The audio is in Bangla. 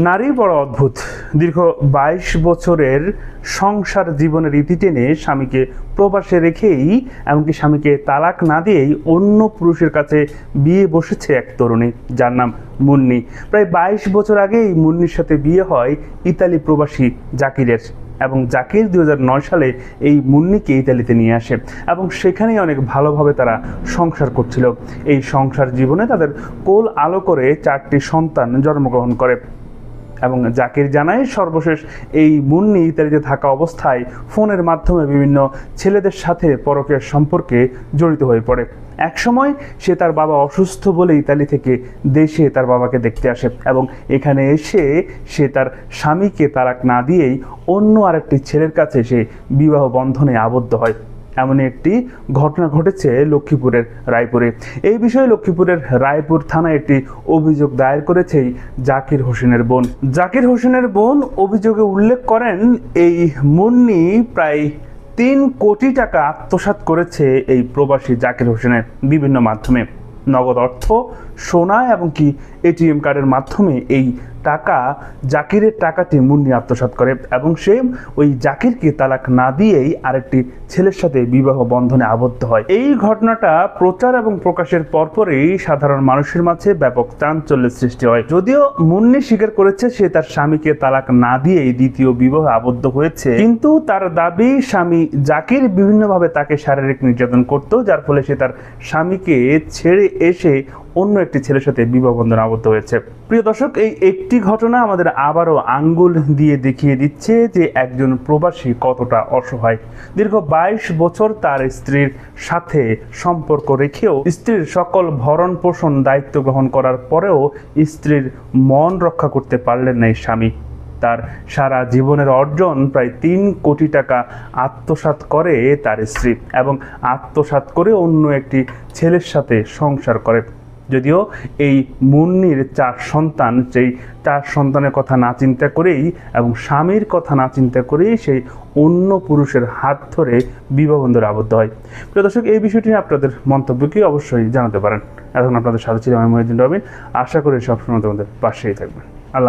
নারী বড় অদ্ভুত। দীর্ঘ ২২ বছরের সংসার জীবনের ইতি টেনে স্বামীকে প্রবাসে রেখেই, এমনকি স্বামীকে তালাক না দিয়েই অন্য পুরুষের কাছে বিয়ে বসেছে এক তরুণী, যার নাম মুন্নি। প্রায় ২২ বছর আগেই মুন্নির সাথে বিয়ে হয় ইতালি প্রবাসী জাকিরের, এবং জাকির ২০০৯ সালে এই মুন্নিকে ইতালিতে নিয়ে আসে এবং সেখানেই অনেক ভালোভাবে তারা সংসার করছিল। এই সংসার জীবনে তাদের কোল আলো করে 4টি সন্তান জন্মগ্রহণ করে। এবং জাকির জানায়, সর্বশেষ এই মুন্নি ইতালিতে থাকা অবস্থায় ফোনের মাধ্যমে বিভিন্ন ছেলেদের সাথে পরকীয়া সম্পর্কে জড়িত হয়ে পড়ে। একসময় সে তার বাবা অসুস্থ বলে ইতালি থেকে দেশে তার বাবাকে দেখতে আসে এবং এখানে এসে সে তার স্বামীকে তালাক না দিয়েই অন্য আরেকটি ছেলের কাছে সে বিবাহ বন্ধনে আবদ্ধ হয়। এমনই একটি ঘটনা ঘটেছে লক্ষ্মীপুরের রায়পুরে। এই বিষয়ে লক্ষ্মীপুরের রায়পুর থানায় একটি অভিযোগ দায়ের করেছে জাকির হোসেনের বোন। জাকির হোসেনের বোন অভিযোগে উল্লেখ করেন, এই মুন্নি প্রায় ৩ কোটি টাকা আত্মসাৎ করেছে এই প্রবাসী জাকির হোসেনের বিভিন্ন মাধ্যমে। নগদ অর্থ, সোনা এবং কি এটিএম কার্ডের মাধ্যমে এই টাকা, জাকিরের টাকাটি মুন্নি আত্মসাৎ করে এবং সে ওই জাকিরকে তালাক না দিয়েই আরেকটি ছেলের সাথে বিবাহ বন্ধনে আবদ্ধ হয়। এই ঘটনাটা প্রচার এবং প্রকাশের পরপরই সাধারণ মানুষের মাঝে ব্যাপক চাঞ্চল্যের সৃষ্টি হয়। যদিও মুন্নি স্বীকার করেছে সে তার স্বামীকে তালাক না দিয়েই দ্বিতীয় বিবাহে আবদ্ধ হয়েছে, কিন্তু তার দাবি স্বামী জাকির বিভিন্নভাবে তাকে শারীরিক নির্যাতন করত, যার ফলে সে তার স্বামীকে ছেড়ে এসে অন্য একটি ছেলের সাথে বিবাহ বন্ধনে আবদ্ধ হয়েছে। প্রিয় দর্শক, এই একটি ঘটনা আমাদের আবারও আঙ্গুল দিয়ে দেখিয়ে দিচ্ছে যে একজন প্রবাসী কতটা অসহায়। দীর্ঘ 22 বছর তার স্ত্রীর সাথে সম্পর্ক রেখেও, স্ত্রীর সকল ভরণ পোষণ দায়িত্ব গ্রহণ করার পরেও স্ত্রীর মন রক্ষা করতে পারলেন না এই স্বামী। তার সারা জীবনের অর্জন প্রায় ৩ কোটি টাকা আত্মসাৎ করে তার স্ত্রী, এবং আত্মসাৎ করে অন্য একটি ছেলের সাথে সংসার করে। যদিও এই মুন্নির 4 সন্তান, সেই 4 সন্তানের কথা না চিন্তা করেই এবং স্বামীর কথা না চিন্তা করেই সেই অন্য পুরুষের হাত ধরে বিবাহ বন্ধনে আবদ্ধ হয়। প্রিয় দর্শক, এই বিষয়টি নিয়ে আপনাদের মন্তব্য কি অবশ্যই জানাতে পারেন। এখন আপনাদের সাথে ছিল আমি মহিউদ্দিন রবিন। আশা করি সবসময় তোমাদের পাশেই থাকবেন।